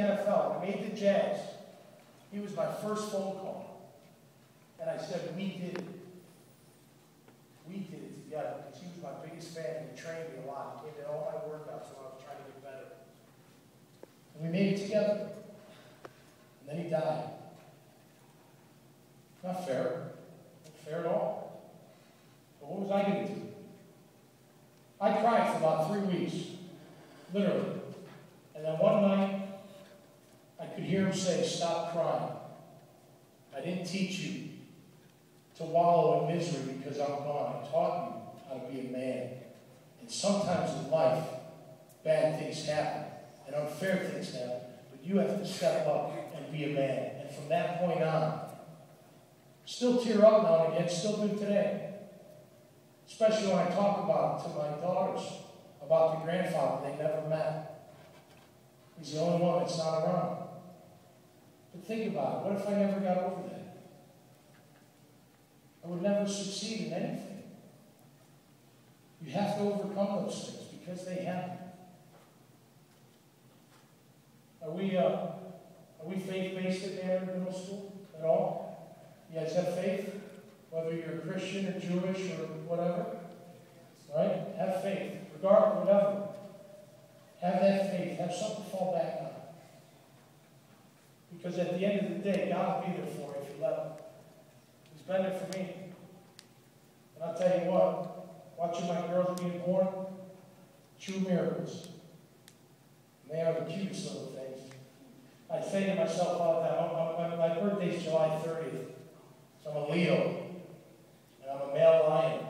NFL. We made the Jazz. He was my first phone call. And I said, we did it. We did it together because he was my biggest fan and he trained me a lot. He came to all my workouts when I was trying to get better. And we made it together. And then he died. Not fair. Not fair at all. But what was I going to do? I cried for about 3 weeks. Literally. And then one night, I could hear him say, stop crying. I didn't teach you to wallow in misery because I'm gone. I taught you how to be a man. And sometimes in life, bad things happen and unfair things happen, but you have to step up and be a man. And from that point on, still tear up now and again, still do today. Especially when I talk about to my daughters, about the grandfather they never met. He's the only one that's not around. But think about it. What if I never got over that? I would never succeed in anything. You have to overcome those things because they happen. Are we faith-based at Mandarin Middle School at all? You guys have faith? Whether you're a Christian or Jewish or whatever? Right? Have faith. Regardless, whatever. Have that faith. Have something to fall back on. Because at the end of the day, God will be there for you if you let him. He's been there for me. And I'll tell you what, watching my girls being born, true miracles. And they are the cutest little things. I say to myself all the time, my birthday's July 30th. So I'm a Leo. And I'm a male lion.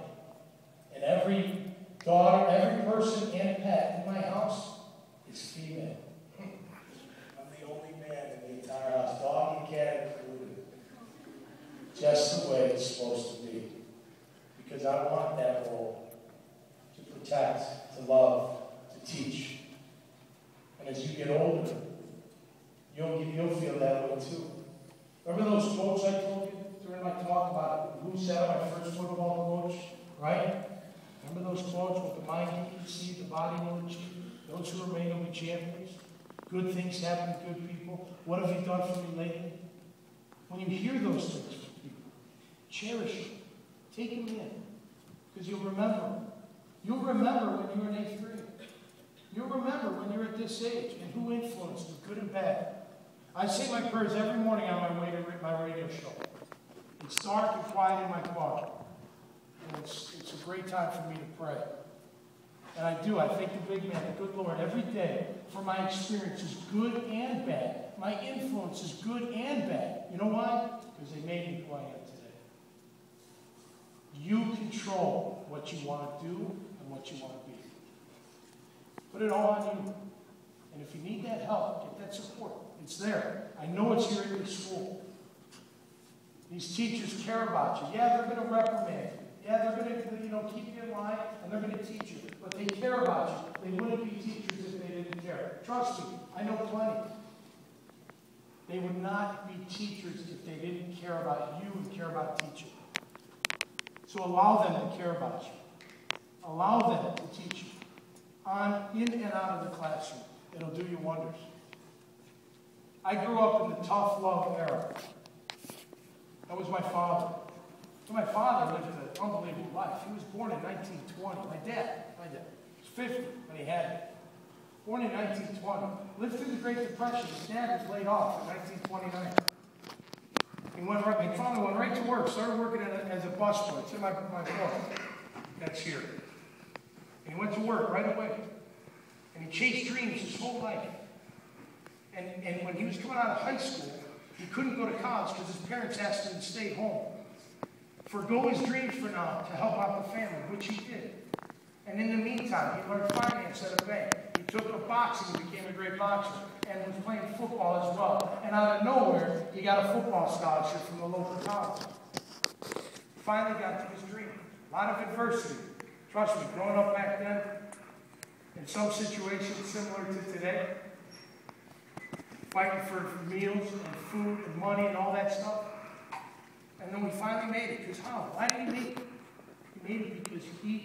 And every daughter, every person and pet in my house is female. I'm the only man in the entire house, dog and cat included. Just the way it's supposed to be. Because I want that role to protect, to love, to teach. And as you get older, you'll feel that way too. Remember those quotes I told you during my talk about who said my first football coach, right? Remember those quotes, what the mind can conceive, the body will achieve. Those who remain will be champions. Good things happen to good people. What have you done for me lately? When you hear those things from people, cherish them. Take them in. Because you'll remember. You'll remember when you were in 8th grade. You'll remember when you're at this age and who influenced you, good and bad. I say my prayers every morning on my way to my radio show. It's dark and quiet in my car. And it's a great time for me to pray. And I do. I thank the big man, the good Lord, every day for my experiences, good and bad. My influence is good and bad. You know why? Because they made me who I am today. You control what you want to do and what you want to be. Put it all on you. And if you need that help, get that support. It's there. I know it's here at your school. These teachers care about you. Yeah, they're going to reprimand you. Yeah, they're going to keep you in line, and they're going to teach you. But they care about you. They wouldn't be teachers if they didn't care. Trust me, I know plenty. They would not be teachers if they didn't care about you and care about teaching. So allow them to care about you. Allow them to teach you. In and out of the classroom. It'll do you wonders. I grew up in the tough love era. That was my father. So my father lived an unbelievable life. He was born in 1920. My dad was 50 when he had me. Born in 1920. Lived through the Great Depression. His dad was laid off in 1929. My father went right to work. Started working as a busboy. It's in my book. That's here. And he went to work right away. And he chased dreams his whole life. And when he was coming out of high school, he couldn't go to college because his parents asked him to stay home. Forgo his dreams for now to help out the family, which he did. And in the meantime, he learned finance at a bank. He took up boxing and became a great boxer and was playing football as well. And out of nowhere, he got a football scholarship from the local college. Finally got to his dream. A lot of adversity. Trust me, growing up back then, in some situations similar to today, fighting for meals and food and money and all that stuff. And then we finally made it. Because how? Why did he make it? He made it because he